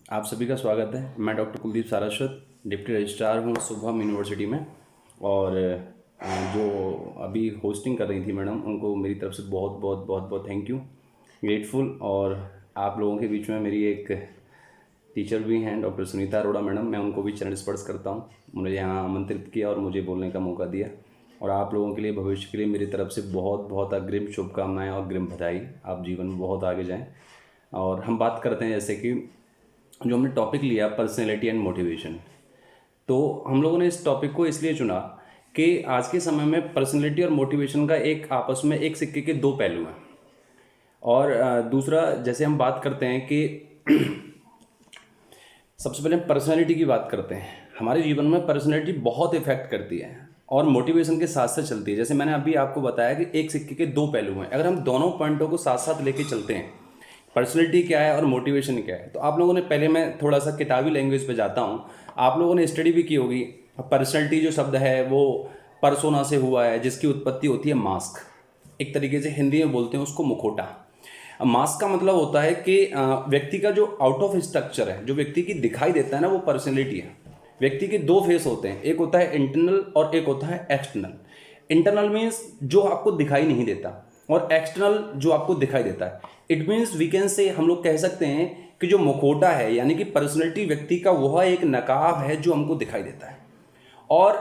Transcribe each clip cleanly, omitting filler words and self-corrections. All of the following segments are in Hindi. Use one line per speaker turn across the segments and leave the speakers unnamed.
आप सभी का स्वागत है। मैं doctor Kuldeep Saraswat, deputy registrar हूँ शुभम यूनिवर्सिटी में। और जो अभी होस्टिंग कर रही थी मैडम, उनको मेरी तरफ से बहुत बहुत बहुत बहुत थैंक यू, ग्रेटफुल। और आप लोगों के बीच में मेरी एक टीचर भी हैं, डॉक्टर सुनीता अरोड़ा मैडम, मैं उनको भी चरण स्पर्श करता हूँ। मुझे यहाँ आमंत्रित किया और मुझे बोलने का मौका दिया। और आप लोगों के लिए, भविष्य के लिए मेरी तरफ से बहुत बहुत अग्रिम शुभकामनाएँ और अग्रिम बधाई। आप जीवन में बहुत आगे जाएँ। और हम बात करते हैं जैसे कि जो हमने टॉपिक लिया, पर्सनैलिटी एंड मोटिवेशन। तो हम लोगों ने इस टॉपिक को इसलिए चुना कि आज के समय में पर्सनैलिटी और मोटिवेशन का एक आपस में एक सिक्के के दो पहलू हैं। और दूसरा, जैसे हम बात करते हैं कि सबसे पहले पर्सनैलिटी की बात करते हैं। हमारे जीवन में पर्सनैलिटी बहुत इफेक्ट करती है और मोटिवेशन के साथ साथ चलती है। जैसे मैंने अभी आपको बताया कि एक सिक्के के दो पहलू हैं। अगर हम दोनों पॉइंटों को साथ साथ लेके चलते हैं, पर्सनैलिटी क्या है और मोटिवेशन क्या है, तो आप लोगों ने, पहले मैं थोड़ा सा किताबी लैंग्वेज पे जाता हूँ। आप लोगों ने स्टडी भी की होगी। पर्सनैलिटी जो शब्द है वो परसोना से हुआ है, जिसकी उत्पत्ति होती है मास्क। एक तरीके से हिंदी में बोलते हैं उसको मुखौटा। मास्क का मतलब होता है कि व्यक्ति का जो आउट ऑफ स्ट्रक्चर है, जो व्यक्ति की दिखाई देता है ना, वो पर्सनैलिटी है। व्यक्ति के दो फेस होते हैं, एक होता है इंटरनल और एक होता है एक्सटर्नल। इंटरनल मीन्स जो आपको दिखाई नहीं देता, और एक्सटर्नल जो आपको दिखाई देता है। It means we can say, हम लोग कह सकते हैं कि जो मुखौटा है, यानी कि पर्सनैलिटी व्यक्ति का, वह एक नकाब है जो हमको दिखाई देता है। और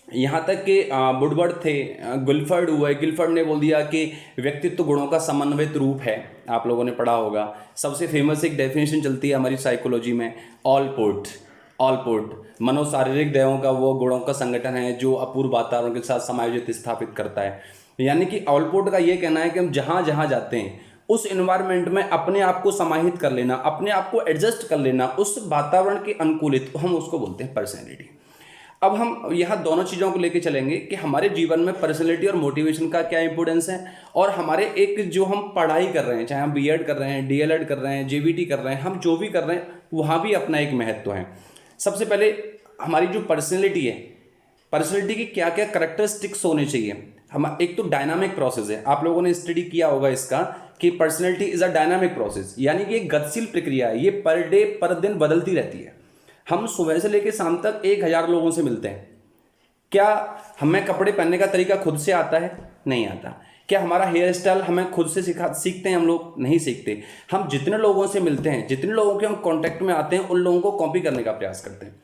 यहाँ तक कि वुडवर्ड थे, गिलफर्ड हुआ है, गिलफर्ड ने बोल दिया कि व्यक्तित्व गुणों का समन्वित रूप है। आप लोगों ने पढ़ा होगा। सबसे फेमस एक डेफिनेशन चलती है हमारी साइकोलॉजी में, ऑल पुट मनोशारीरिक देहों का वो गुणों का संगठन है जो अपूर्व वातावरण के साथ समायोजित स्थापित करता है। यानी कि ऑलपुट का ये कहना है कि हम जहाँ जहाँ जाते हैं उस इन्वायरमेंट में अपने आप को समाहित कर लेना, अपने आप को एडजस्ट कर लेना, उस वातावरण के अनुकूलित, हम उसको बोलते हैं पर्सनैलिटी। अब हम यहाँ दोनों चीज़ों को लेके चलेंगे कि हमारे जीवन में पर्सनैलिटी और मोटिवेशन का क्या इंपॉर्टेंस है, और हमारे एक जो हम पढ़ाई कर रहे हैं, चाहे हम बीएड कर रहे हैं, डीएलएड कर रहे हैं, जेवीटी कर रहे हैं, हम जो भी कर रहे हैं वहाँ भी अपना एक महत्व है। सबसे पहले हमारी जो पर्सनैलिटी है, पर्सनैलिटी की क्या क्या करेक्टरिस्टिक्स होने चाहिए। हम, एक तो डायनामिक प्रोसेस है। आप लोगों ने स्टडी किया होगा इसका कि personality is a dynamic process, यानी कि एक गतिशील प्रक्रिया है। ये पर डे पर दिन बदलती रहती है। हम सुबह से लेकर शाम तक 1000 लोगों से मिलते हैं। क्या हमें कपड़े पहनने का तरीका खुद से आता है? नहीं आता। क्या हमारा हेयर स्टाइल हमें खुद से सीखते हैं हम लोग? नहीं सीखते। हम जितने लोगों से मिलते हैं, जितने लोगों के हम कांटेक्ट में आते हैं, उन लोगों को कॉपी करने का प्रयास करते हैं।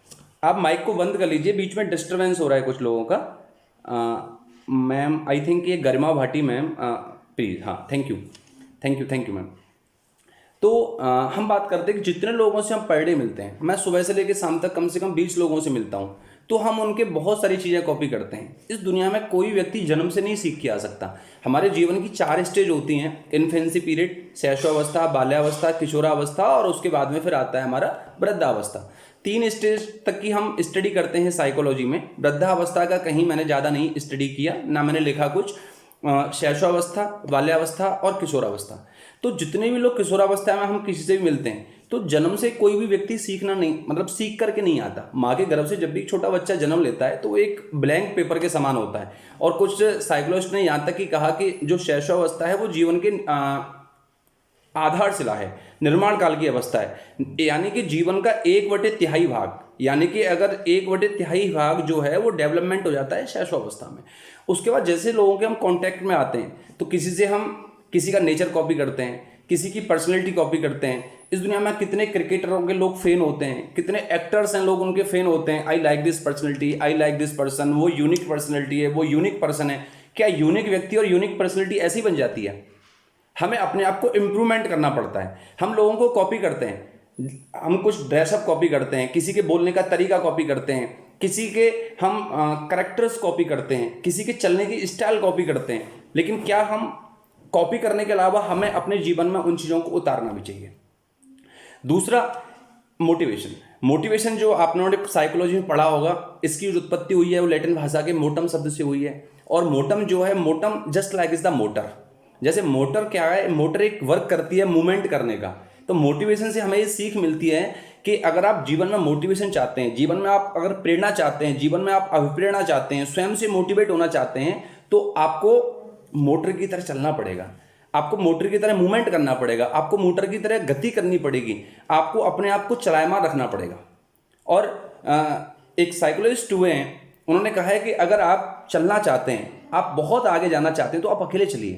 आप माइक को बंद कर लीजिए, बीच में डिस्टर्बेंस हो रहा है कुछ लोगों का। मैम, आई थिंक ये गरिमा भाटी मैम, प्लीज़। हाँ, थैंक यू मैम। तो हम बात करते हैं कि जितने लोगों से हम पर डे मिलते हैं, मैं सुबह से लेकर शाम तक कम से कम 20 लोगों से मिलता हूँ, तो हम उनके बहुत सारी चीज़ें कॉपी करते हैं। इस दुनिया में कोई व्यक्ति जन्म से नहीं सीख के आ सकता। हमारे जीवन की 4 स्टेज होती हैं। इन्फेंसी पीरियड, शैशवावस्था, बाल्यावस्था, किशोरावस्था, और उसके बाद में फिर आता है हमारा वृद्धावस्था। 3 स्टेज तक की हम स्टडी करते हैं साइकोलॉजी में। वृद्धावस्था का कहीं मैंने ज़्यादा नहीं स्टडी किया, ना मैंने लिखा कुछ। शैशवावस्था, बाल्यावस्था और किशोरावस्था। तो जितने भी लोग किशोरावस्था में हम किसी से भी मिलते हैं, तो जन्म से कोई भी व्यक्ति सीखना नहीं, मतलब सीख करके नहीं आता। माँ के गर्भ से जब भी छोटा बच्चा जन्म लेता है तो वो एक ब्लैंक पेपर के समान होता है। और कुछ साइकोलॉजिस्ट ने यहाँ तक कि कहा कि जो शैशवावस्था है वो जीवन के आधारशिला है, निर्माण काल की अवस्था है। यानी कि जीवन का 1/3 भाग, यानी कि अगर 1/3 भाग जो है वो डेवलपमेंट हो जाता है शैशवावस्था में। उसके बाद जैसे लोगों के हम कांटेक्ट में आते हैं, तो किसी से हम किसी का नेचर कॉपी करते हैं, किसी की पर्सनैलिटी कॉपी करते हैं। इस दुनिया में कितने क्रिकेटरों के लोग फैन होते हैं, कितने एक्टर्स हैं लोग उनके फैन होते हैं। I like this personality, I like this person, वो यूनिक पर्सनैलिटी है, वो यूनिक पर्सन है। क्या यूनिक व्यक्ति और यूनिक पर्सनैलिटी ऐसी बन जाती है? हमें अपने आप को इम्प्रूवमेंट करना पड़ता है। हम लोगों को कॉपी करते हैं, हम कुछ ड्रेसअप कॉपी करते हैं, किसी के बोलने का तरीका कॉपी करते हैं, किसी के हम करेक्टर्स कॉपी करते हैं, किसी के चलने की स्टाइल कॉपी करते हैं। लेकिन क्या हम कॉपी करने के अलावा हमें अपने जीवन में उन चीज़ों को उतारना भी चाहिए। दूसरा, मोटिवेशन जो आप लोगों ने साइकोलॉजी में पढ़ा होगा, इसकी जो उत्पत्ति हुई है वो लैटिन भाषा के मोटम शब्द से हुई है। और मोटम जो है, मोटम just like is the motor. जैसे मोटर क्या है, मोटर एक वर्क करती है मूवमेंट करने का। तो मोटिवेशन से हमें ये सीख मिलती है कि अगर आप जीवन में मोटिवेशन चाहते हैं, जीवन में आप अगर प्रेरणा चाहते हैं, जीवन में आप अभिप्रेरणा चाहते हैं, स्वयं से मोटिवेट होना चाहते हैं, तो आपको मोटर की तरह चलना पड़ेगा। आपको मोटर की तरह मूवमेंट करना पड़ेगा, आपको मोटर की तरह गति करनी पड़ेगी, आपको अपने आप को चलायमान रखना पड़ेगा। और एक साइकोलॉजिस्ट हुए हैं, उन्होंने कहा है कि अगर आप चलना चाहते हैं, आप बहुत आगे जाना चाहते हैं, तो आप अकेले चलिए,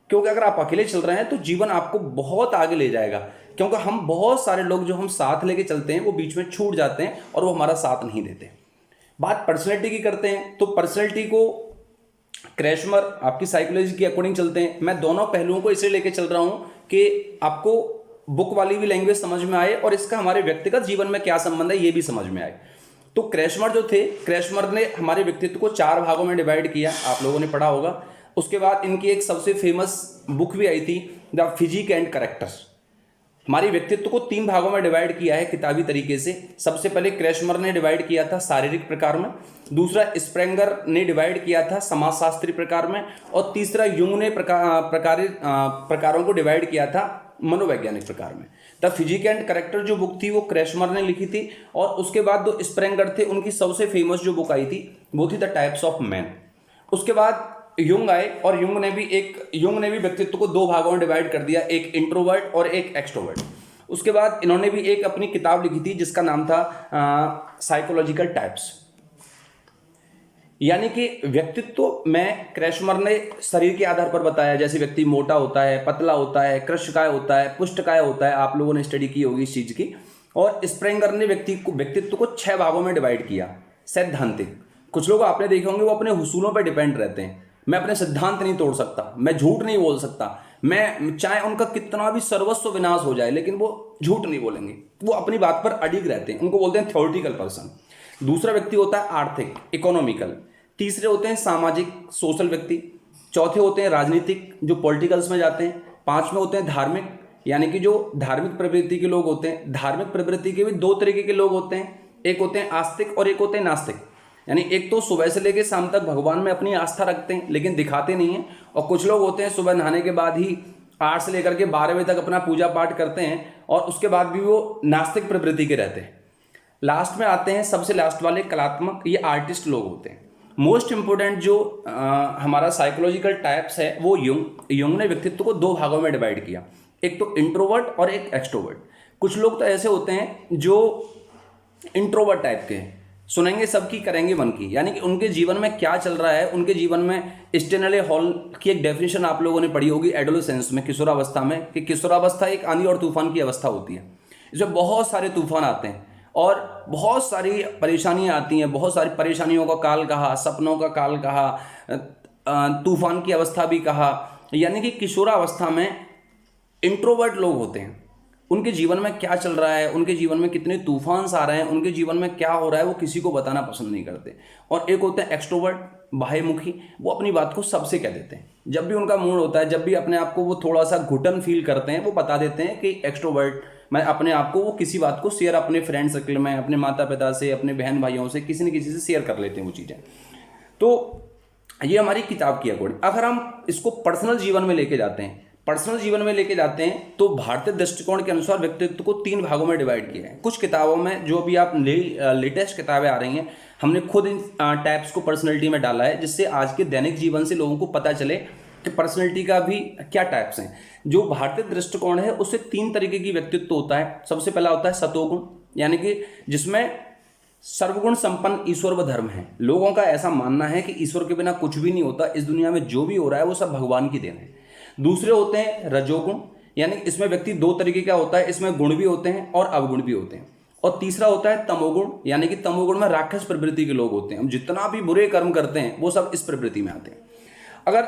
क्योंकि अगर आप अकेले चल रहे हैं तो जीवन आपको बहुत आगे ले जाएगा। क्योंकि हम बहुत सारे लोग जो हम साथ लेके चलते हैं वो बीच में छूट जाते हैं और वो हमारा साथ नहीं देते। बात पर्सनैलिटी की करते हैं, तो पर्सनैलिटी को क्रैशमर आपकी साइकोलॉजी के अकॉर्डिंग चलते हैं। मैं दोनों पहलुओं को इसलिए लेके चल रहा हूं कि आपको बुक वाली भी लैंग्वेज समझ में आए और इसका हमारे व्यक्तिगत जीवन में क्या संबंध है ये भी समझ में आए। तो क्रैशमर जो थे, क्रैशमर ने हमारे व्यक्तित्व को 4 भागों में डिवाइड किया, आप लोगों ने पढ़ा होगा। उसके बाद इनकी एक सबसे फेमस बुक भी आई थी, द फिजिक एंड कैरेक्टर। हमारे व्यक्तित्व को 3 भागों में डिवाइड किया है किताबी तरीके से। सबसे पहले क्रैशमर ने डिवाइड किया था शारीरिक प्रकार में, दूसरा स्प्रेंगर ने डिवाइड किया था समाजशास्त्री प्रकार में, और तीसरा युंग ने प्रकारों को डिवाइड किया था मनोवैज्ञानिक प्रकार में। द फिजिक एंड कैरेक्टर जो बुक थी वो क्रैशमर ने लिखी थी, और उसके बाद जो स्प्रेंगर थे उनकी सबसे फेमस जो बुक आई थी वो थी द टाइप्स ऑफ मैन। उसके बाद युंग आए और युंग ने भी व्यक्तित्व को 2 भागों में डिवाइड कर दिया, एक इंट्रोवर्ट और एक एक्सट्रोवर्ट। उसके बाद इन्होंने भी एक अपनी किताब लिखी थी जिसका नाम था साइकोलॉजिकल टाइप्स। यानी कि व्यक्तित्व में क्रैशमर ने शरीर के आधार पर बताया, जैसे व्यक्ति मोटा होता है, पतला होता है, कृष्णकाय होता है, पुष्टकाय होता है, आप लोगों ने स्टडी की होगी इस चीज की। और स्प्रेंगर ने व्यक्तित्व को 6 भागों में डिवाइड किया, सैद्धांतिक। कुछ लोग आपने देखे होंगे वो अपने हुसूलों पर डिपेंड रहते हैं, मैं अपने सिद्धांत नहीं तोड़ सकता, मैं झूठ नहीं बोल सकता, मैं चाहे उनका कितना भी सर्वस्व विनाश हो जाए लेकिन वो झूठ नहीं बोलेंगे, वो अपनी बात पर अडिग रहते हैं, उनको बोलते हैं थ्योरेटिकल पर्सन। दूसरा व्यक्ति होता है आर्थिक, इकोनॉमिकल। तीसरे होते हैं सामाजिक, सोशल व्यक्ति। चौथे होते हैं राजनीतिक, जो पॉलिटिकल्स में जाते हैं। 5वें होते हैं धार्मिक, यानी कि जो धार्मिक प्रवृत्ति के लोग होते हैं। धार्मिक प्रवृत्ति के भी 2 तरीके के लोग होते हैं, एक होते हैं आस्तिक और एक होते हैं नास्तिक। यानी एक तो सुबह से लेकर शाम तक भगवान में अपनी आस्था रखते हैं लेकिन दिखाते नहीं हैं, और कुछ लोग होते हैं सुबह नहाने के बाद ही 8 से लेकर के 12 बजे तक अपना पूजा पाठ करते हैं और उसके बाद भी वो नास्तिक प्रवृत्ति के रहते हैं। लास्ट में आते हैं सबसे लास्ट वाले कलात्मक, ये आर्टिस्ट लोग होते हैं। मोस्ट इंपोर्टेंट जो हमारा साइकोलॉजिकल टाइप्स है वो युंग ने व्यक्तित्व को 2 भागों में डिवाइड किया, एक तो इंट्रोवर्ट और एक एक्सट्रोवर्ट। कुछ लोग तो ऐसे होते हैं जो इंट्रोवर्ट टाइप के हैं, सुनेंगे सबकी करेंगे मन की, यानी कि उनके जीवन में क्या चल रहा है, उनके जीवन में स्टेनले हॉल की एक डेफिनेशन आप लोगों ने पढ़ी होगी एडोलेसेंस में, किशोरावस्था में, कि किशोरावस्था एक आंधी और तूफान की अवस्था होती है। इसमें बहुत सारे तूफान आते हैं और बहुत सारी परेशानियां आती हैं, बहुत सारी परेशानियों का काल कहा, सपनों का काल कहा, तूफान की अवस्था भी कहा। यानी कि किशोरावस्था में इंट्रोवर्ट लोग होते हैं, उनके जीवन में क्या चल रहा है, उनके जीवन में कितने तूफान आ रहे हैं, उनके जीवन में क्या हो रहा है, वो किसी को बताना पसंद नहीं करते। और एक होते हैं एक्सट्रोवर्ट, बाह्यमुखी, वो अपनी बात को सबसे कह देते हैं। जब भी उनका मूड होता है, जब भी अपने आप को वो थोड़ा सा घुटन फील करते हैं, वो बता देते हैं कि एक्सट्रोवर्ट, मैं अपने आप को, वो किसी बात को शेयर अपने फ्रेंड सर्कल में, अपने माता पिता से, अपने बहन भाइयों से, किसी न किसी से शेयर कर लेते हैं वो चीज़ें। तो ये हमारी किताब की अकॉर्डिंग। अगर हम इसको पर्सनल जीवन में लेके जाते हैं, तो भारतीय दृष्टिकोण के अनुसार व्यक्तित्व को 3 भागों में डिवाइड किया है। कुछ किताबों में, जो भी आप लेटेस्ट किताबें आ रही हैं, हमने खुद इन टाइप्स को पर्सनैलिटी में डाला है, जिससे आज के दैनिक जीवन से लोगों को पता चले कि पर्सनैलिटी का भी क्या टाइप्स हैं। जो भारतीय दृष्टिकोण है उससे 3 तरीके की व्यक्तित्व होता है। सबसे पहला होता है सतोगुण, यानी कि जिसमें सर्वगुण संपन्न ईश्वर व धर्म है। लोगों का ऐसा मानना है कि ईश्वर के बिना कुछ भी नहीं होता, इस दुनिया में जो भी हो रहा है वो सब भगवान की देन है। दूसरे होते हैं रजोगुण, यानी इसमें व्यक्ति 2 तरीके का होता है, इसमें गुण भी होते हैं और अवगुण भी होते हैं। और तीसरा होता है तमोगुण, यानी कि तमोगुण में राक्षस प्रवृत्ति के लोग होते हैं। हम जितना भी बुरे कर्म करते हैं वो सब इस प्रवृत्ति में आते हैं। अगर